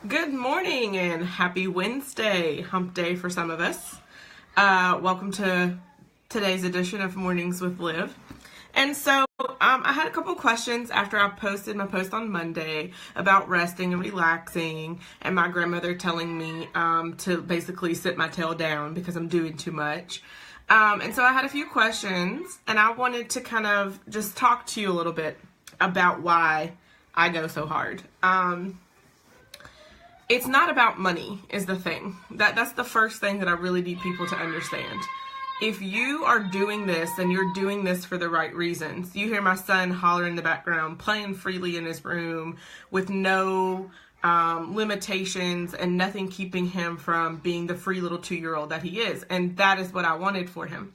Good morning and happy Wednesday, hump day for some of us. Welcome to today's edition of Mornings with Liv. And so I had a couple questions after I posted my post on Monday about resting and relaxing, and my grandmother telling me to basically sit my tail down because I'm doing too much. And so I had a few questions, and I wanted to kind of just talk to you a little bit about why I go so hard. It's not about money is the thing. That's the first thing that I really need people to understand. If you are doing this and you're doing this for the right reasons, you hear my son holler in the background, playing freely in his room with no limitations and nothing keeping him from being the free little 2-year-old that he is. And that is what I wanted for him.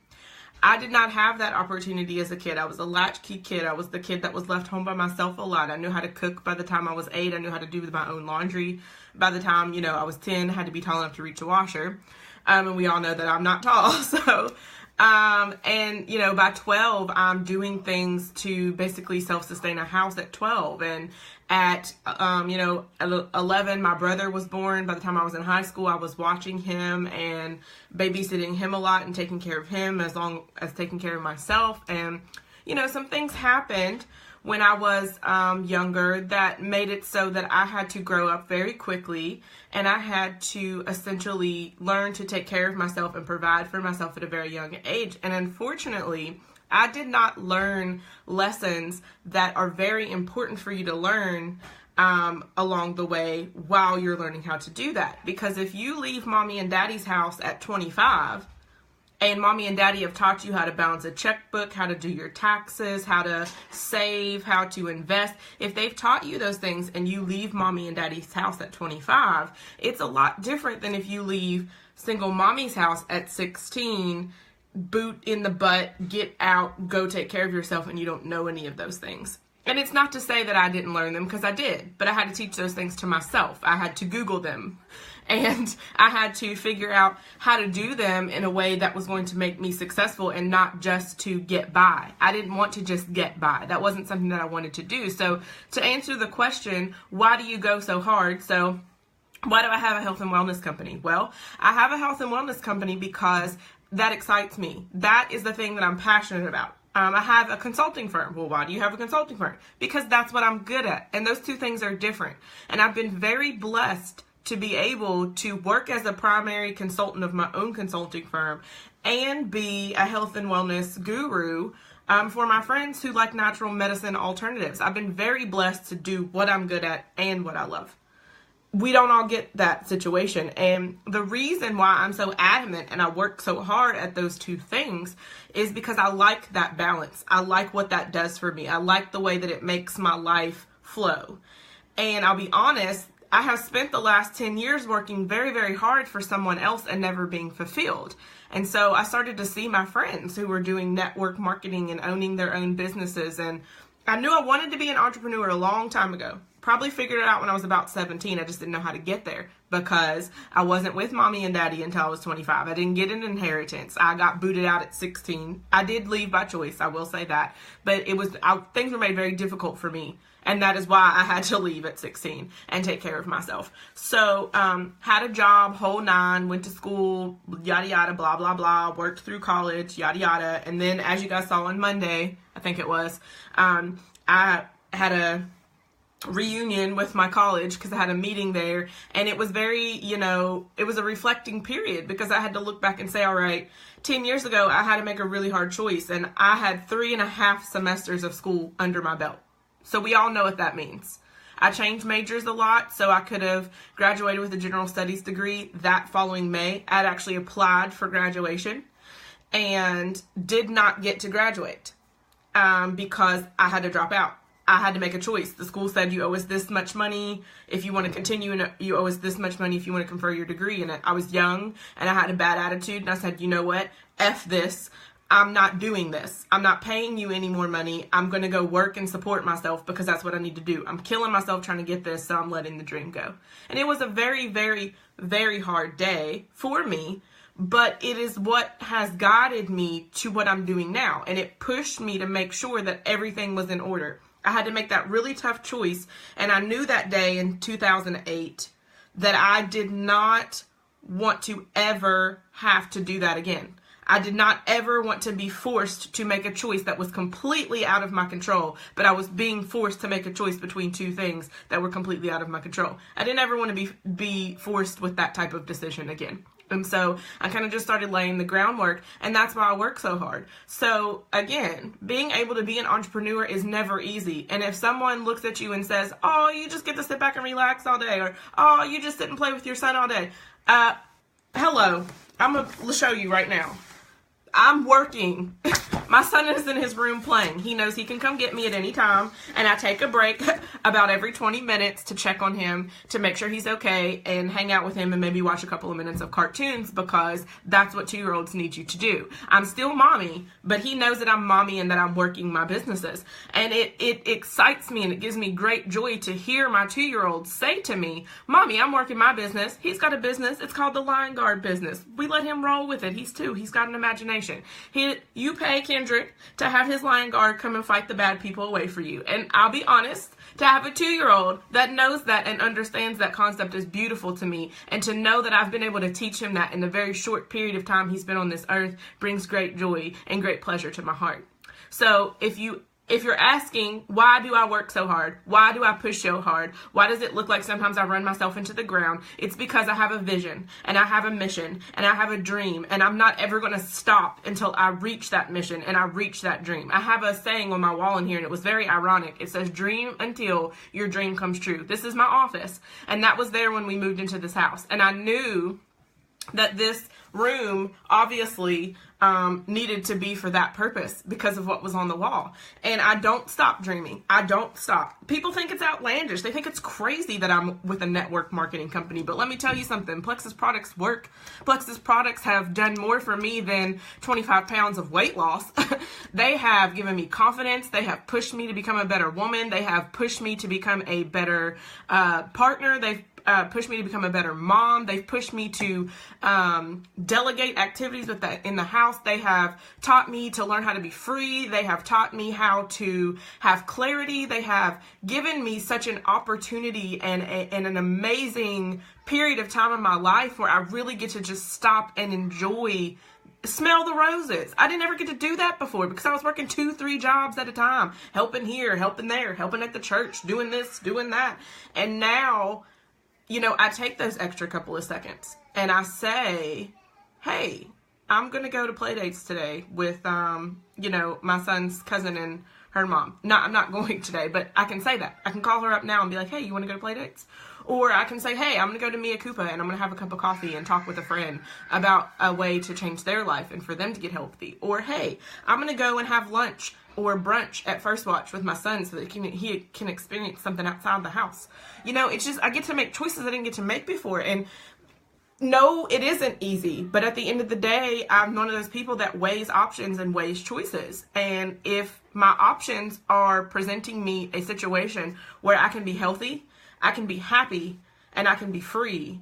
I did not have that opportunity as a kid. I was a latchkey kid. I was the kid that was left home by myself a lot. I knew how to cook by the time I was 8. I knew how to do my own laundry by the time, I was 10. I had to be tall enough to reach a washer. And we all know that I'm not tall. So, by 12, I'm doing things to basically self-sustain a house at 12. And at 11, my brother was born. By the time I was in high school, I was watching him and babysitting him a lot and taking care of him as long as taking care of myself. And, some things happened when I was younger that made it so that I had to grow up very quickly, and I had to essentially learn to take care of myself and provide for myself at a very young age. And unfortunately, I did not learn lessons that are very important for you to learn along the way while you're learning how to do that. Because if you leave mommy and daddy's house at 25, and mommy and daddy have taught you how to balance a checkbook, how to do your taxes, how to save, how to invest. If they've taught you those things and you leave mommy and daddy's house at 25, it's a lot different than if you leave single mommy's house at 16, boot in the butt, get out, go take care of yourself, and you don't know any of those things. And it's not to say that I didn't learn them, because I did, but I had to teach those things to myself. I had to Google them. And I had to figure out how to do them in a way that was going to make me successful and not just to get by. I didn't want to just get by. That wasn't something that I wanted to do. So to answer the question, why do you go so hard? So why do I have a health and wellness company? Well, I have a health and wellness company because that excites me. That is the thing that I'm passionate about. I have a consulting firm. Well, why do you have a consulting firm? Because that's what I'm good at. And those two things are different. And I've been very blessed to be able to work as a primary consultant of my own consulting firm and be a health and wellness guru for my friends who like natural medicine alternatives. I've been very blessed to do what I'm good at and what I love. We don't all get that situation. And the reason why I'm so adamant and I work so hard at those two things is because I like that balance. I like what that does for me. I like the way that it makes my life flow. And I'll be honest, I have spent the last 10 years working very, very hard for someone else and never being fulfilled. And so I started to see my friends who were doing network marketing and owning their own businesses. And I knew I wanted to be an entrepreneur a long time ago. Probably figured it out when I was about 17. I just didn't know how to get there because I wasn't with mommy and daddy until I was 25. I didn't get an inheritance. I got booted out at 16. I did leave by choice, I will say that. But things were made very difficult for me. And that is why I had to leave at 16 and take care of myself. So, had a job, whole nine, went to school, yada, yada, blah, blah, blah, worked through college, yada, yada. And then, as you guys saw on Monday, I think it was, I had a reunion with my college because I had a meeting there. And it was very, it was a reflecting period because I had to look back and say, all right, 10 years ago, I had to make a really hard choice. And I had 3.5 semesters of school under my belt. So we all know what that means. I changed majors a lot, so I could have graduated with a general studies degree that following May. I'd actually applied for graduation and did not get to graduate because I had to drop out. I had to make a choice. The school said you owe us this much money if you want to continue, and you owe us this much money if you want to confer your degree. And I was young and I had a bad attitude, and I said, you know what? F this. I'm not doing this. I'm not paying you any more money. I'm going to go work and support myself because that's what I need to do. I'm killing myself trying to get this, so I'm letting the dream go. And it was a very, very, very hard day for me, but it is what has guided me to what I'm doing now. And it pushed me to make sure that everything was in order. I had to make that really tough choice. And I knew that day in 2008 that I did not want to ever have to do that again. I did not ever want to be forced to make a choice that was completely out of my control, but I was being forced to make a choice between two things that were completely out of my control. I didn't ever want to be forced with that type of decision again. And so I kind of just started laying the groundwork, and that's why I work so hard. So again, being able to be an entrepreneur is never easy. And if someone looks at you and says, oh, you just get to sit back and relax all day, or oh, you just sit and play with your son all day. Hello, I'm going to show you right now. I'm working. My son is in his room playing. He knows he can come get me at any time, and I take a break about every 20 minutes to check on him, to make sure he's okay, and hang out with him and maybe watch a couple of minutes of cartoons, because that's what 2-year-olds need you to do. I'm still mommy, but he knows that I'm mommy and that I'm working my businesses. And it excites me, and it gives me great joy to hear my 2-year-old say to me, Mommy, I'm working my business. He's got a business. It's called the Lion Guard business. We let him roll with it. He's 2. He's got an imagination. You pay Kendrick to have his Lion Guard come and fight the bad people away for you. And I'll be honest, to have a 2-year-old that knows that and understands that concept is beautiful to me. And to know that I've been able to teach him that in the very short period of time he's been on this earth brings great joy and great pleasure to my heart. So if you're asking, why do I work so hard? Why do I push so hard? Why does it look like sometimes I run myself into the ground? It's because I have a vision, and I have a mission, and I have a dream, and I'm not ever going to stop until I reach that mission and I reach that dream. I have a saying on my wall in here, and it was very ironic. It says, dream until your dream comes true. This is my office, and that was there when we moved into this house. And I knew that this room obviously needed to be for that purpose because of what was on the wall. And I don't stop dreaming. I don't stop. People think it's outlandish. They think it's crazy that I'm with a network marketing company. But let me tell you something. Plexus products work. Plexus products have done more for me than 25 pounds of weight loss. They have given me confidence. They have pushed me to become a better woman. They have pushed me to become a better partner. They've pushed me to become a better mom. They've pushed me to delegate activities in the house. They have taught me to learn how to be free. They have taught me how to have clarity. They have given me such an opportunity and an amazing period of time in my life where I really get to just stop and enjoy, smell the roses. I didn't ever get to do that before because I was working 2-3 jobs at a time, helping here, helping there, helping at the church, doing this, doing that. And now, I take those extra couple of seconds and I say, hey, I'm going to go to play dates today with, my son's cousin and her mom. No, I'm not going today, but I can say that. I can call her up now and be like, hey, you want to go to play dates? Or I can say, hey, I'm going to go to Mia Coupa and I'm going to have a cup of coffee and talk with a friend about a way to change their life and for them to get healthy. Or, hey, I'm going to go and have lunch or brunch at First Watch with my son so that he can experience something outside the house. It's just, I get to make choices I didn't get to make before. And no, it isn't easy. But at the end of the day, I'm one of those people that weighs options and weighs choices. And if my options are presenting me a situation where I can be healthy, I can be happy, and I can be free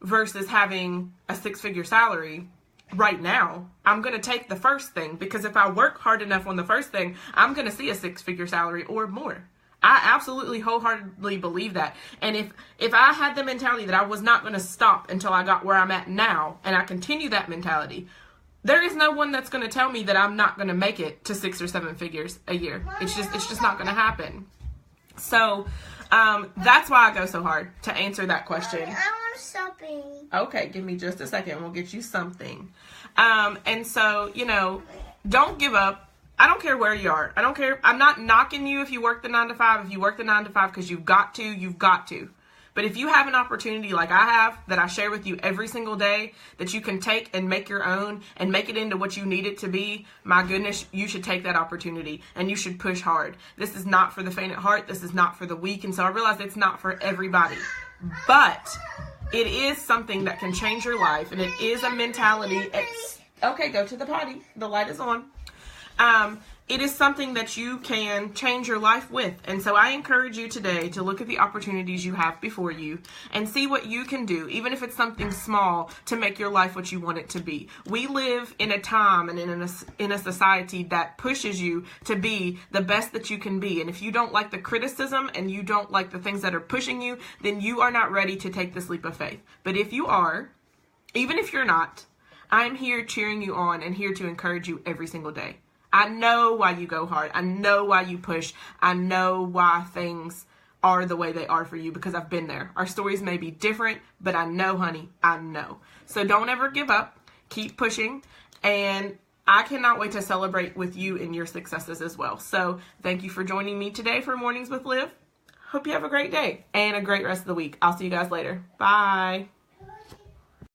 versus having a 6-figure salary right now, I'm going to take the first thing, because if I work hard enough on the first thing, I'm going to see a 6-figure salary or more. I absolutely wholeheartedly believe that. And if I had the mentality that I was not going to stop until I got where I'm at now, and I continue that mentality, there is no one that's going to tell me that I'm not going to make it to 6 or 7 figures a year. It's just not going to happen. So that's why I go so hard to answer that question. I want something. Okay, give me just a second. We'll get you something. And so, don't give up. I don't care where you are. I don't care. I'm not knocking you if you work the 9 to 5. If you work the 9 to 5 because you've got to, you've got to. But if you have an opportunity like I have that I share with you every single day that you can take and make your own and make it into what you need it to be, my goodness, you should take that opportunity and you should push hard. This is not for the faint at heart. This is not for the weak. And so I realize it's not for everybody. But it is something that can change your life, and it is a mentality. Okay, go to the potty. The light is on. it is something that you can change your life with. And so I encourage you today to look at the opportunities you have before you and see what you can do, even if it's something small, to make your life what you want it to be. We live in a time and in a society that pushes you to be the best that you can be. And if you don't like the criticism and you don't like the things that are pushing you, then you are not ready to take this leap of faith. But if you are, even if you're not, I'm here cheering you on and here to encourage you every single day. I know why you go hard. I know why you push. I know why things are the way they are for you, because I've been there. Our stories may be different, but I know, honey, I know. So don't ever give up. Keep pushing. And I cannot wait to celebrate with you in your successes as well. So thank you for joining me today for Mornings with Liv. Hope you have a great day and a great rest of the week. I'll see you guys later. Bye.